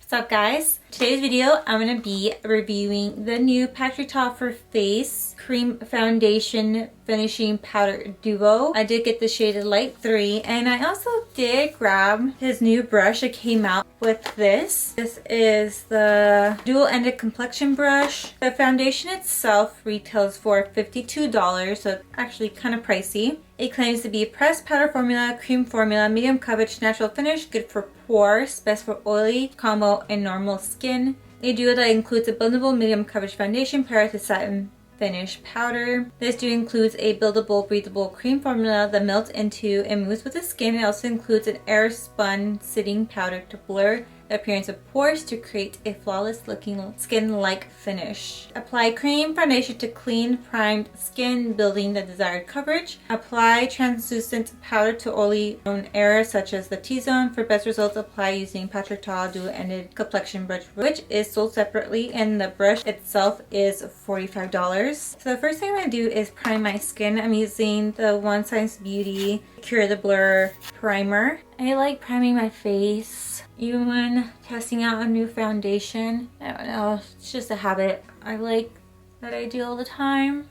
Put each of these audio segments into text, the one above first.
What's up, guys? Today's video I'm going to be reviewing the new Patrick Ta for Face Cream Foundation Finishing Powder Duo. I did get the shade Light 3, and I also did grab his new brush that came out with this. This is the dual-ended complexion brush. The foundation itself retails for $52, so it's actually kind of pricey. It claims to be pressed powder formula, cream formula, medium coverage, natural finish, good for pores, best for oily, combo, and normal skin. A duo that includes a blendable medium coverage foundation paired with satin finish powder. This duo includes a buildable, breathable cream formula that melts into and moves with the skin. It also includes an air spun sitting powder to blur the appearance of pores to create a flawless looking skin-like finish. Apply cream foundation to clean, primed skin, building the desired coverage. Apply translucent powder to oily prone areas such as the T-zone. For best results, apply using Patrick Ta dual-ended complexion brush, which is sold separately, and the brush itself is $45. So the first thing I'm going to do is prime my skin. I'm using the One Science Beauty Cure the Blur primer. I like priming my face even when testing out a new foundation. I don't know, it's just a habit I like that I do all the time.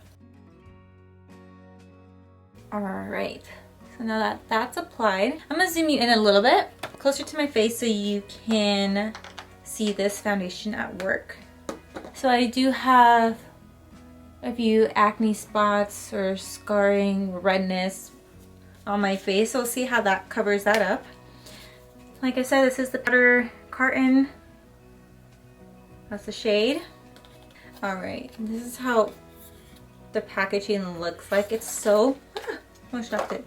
Alright, so now that that's applied, I'm going to zoom you in a little bit closer to my face so you can see this foundation at work. So I do have a few acne spots or scarring, redness on my face, so we'll see how that covers that up. Like I said, this is the powder carton. That's the shade. Alright, this is how the packaging looks like. It's so, almost dropped it.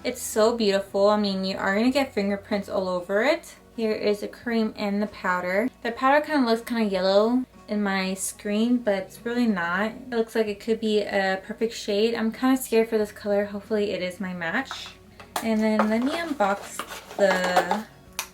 It's so beautiful. I mean, you are going to get fingerprints all over it. Here is the cream and the powder. The powder kind of looks kind of yellow in my screen, but it's really not. It looks like it could be a perfect shade. I'm kind of scared for this color. Hopefully it is my match. And then let me unbox the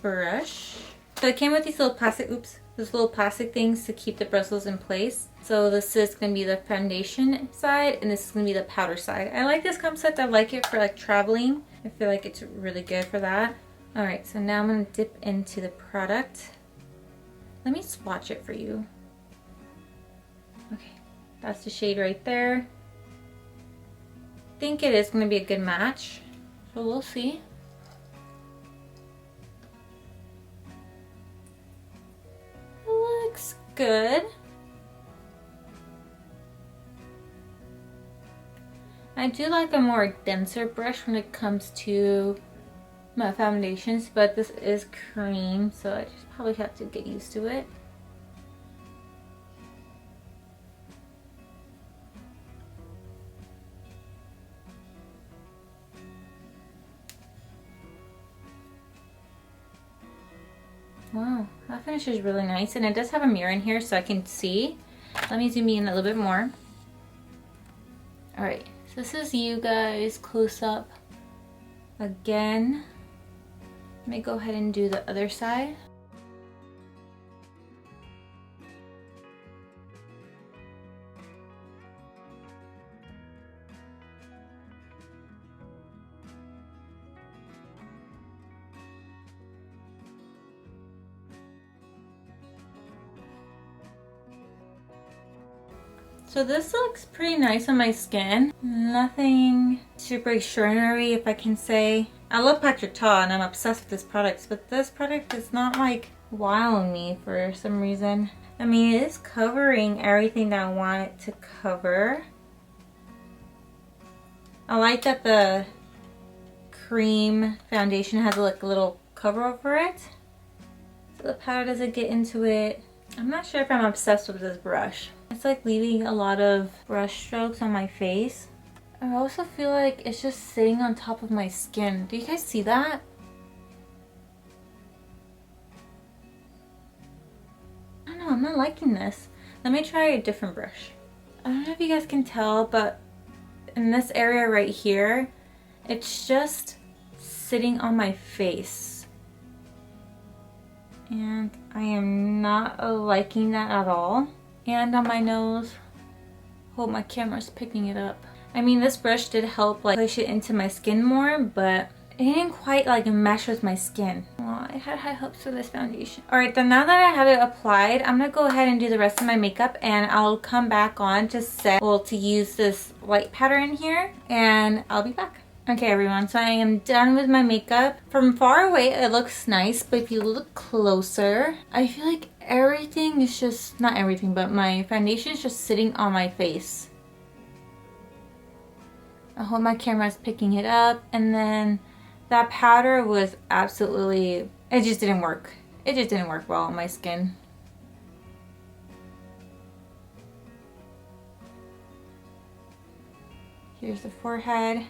brush. So it came with these little plastic things to keep the bristles in place. So this is going to be the foundation side, and this is going to be the powder side. I like this concept. I like it for like traveling. I feel like it's really good for that. Alright, so now I'm going to dip into the product. Let me swatch it for you. Okay, that's the shade right there. I think it is going to be a good match, so we'll see. It looks good. I do like a more denser brush when it comes to my foundations, but this is cream, so I just probably have to get used to it. Wow, that finish is really nice, and it does have a mirror in here so I can see. Let me zoom in a little bit more. Alright, so this is you guys close up again. Let me go ahead and do the other side. So this looks pretty nice on my skin. Nothing super extraordinary, if I can say. I love Patrick Ta and I'm obsessed with this product, but this product is not like wowing me for some reason. I mean, it is covering everything that I want it to cover. I like that the cream foundation has like a little cover over it, so the powder doesn't get into it. I'm not sure if I'm obsessed with this brush. It's like leaving a lot of brush strokes on my face. I also feel like it's just sitting on top of my skin. Do you guys see that? I don't know, I'm not liking this. Let me try a different brush. I don't know if you guys can tell, but in this area right here, it's just sitting on my face. And I am not liking that at all. And on my nose. Hope my camera's picking it up. I mean, this brush did help like push it into my skin more, but it didn't quite like mesh with my skin. Oh, I had high hopes for this foundation. Alright, then now that I have it applied, I'm gonna go ahead and do the rest of my makeup, and I'll come back on to set, well, to use this light powder in here, and I'll be back. Okay everyone, so I am done with my makeup. From far away it looks nice, but if you look closer, I feel like everything is just, not everything, but my foundation is just sitting on my face. I hope my camera is picking it up, and then that powder was absolutely, it just didn't work. It just didn't work well on my skin. Here's the forehead.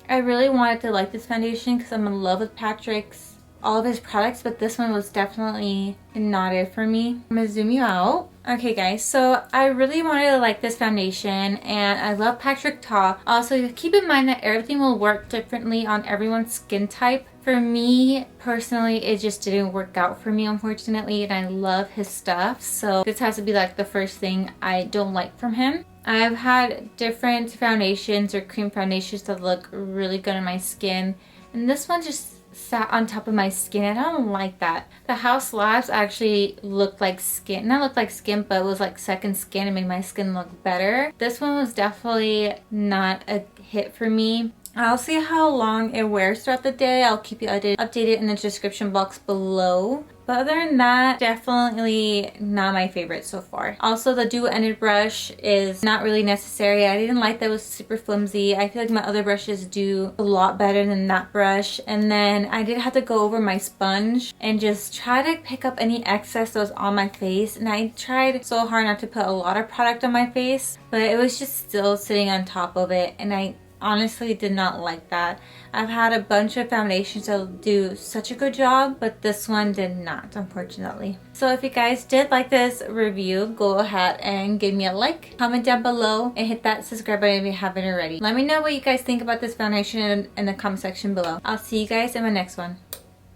I really wanted to like this foundation because I'm in love with Patrick's, all of his products, but this one was definitely not it for me. I'm gonna zoom you out. Okay guys, so I really wanted to like this foundation, and I love Patrick Ta. Also, keep in mind that everything will work differently on everyone's skin type. For me personally, it just didn't work out for me, unfortunately, and I love his stuff, so this has to be like the first thing I don't like from him. I've had different foundations or cream foundations that look really good on my skin, and this one just sat on top of my skin, and I don't like that. The House Labs actually looked like skin, not looked like skin, but it was like second skin and made my skin look better. This one was definitely not a hit for me. I'll see how long it wears throughout the day. I'll keep you updated in the description box below. But other than that, definitely not my favorite so far. Also, the dual-ended brush is not really necessary. I didn't like that it was super flimsy. I feel like my other brushes do a lot better than that brush. And then I did have to go over my sponge and just try to pick up any excess that was on my face. And I tried so hard not to put a lot of product on my face, but it was just still sitting on top of it, and I honestly did not like that. I've had a bunch of foundations that do such a good job, but this one did not, unfortunately. So if you guys did like this review, go ahead and give me a like, comment down below, and hit that subscribe button if you haven't already. Let me know what you guys think about this foundation in the comment section below. I'll see you guys in my next one.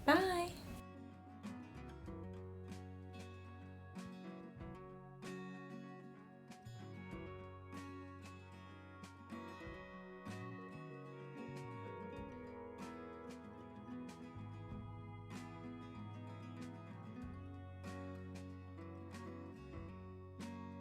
Bye!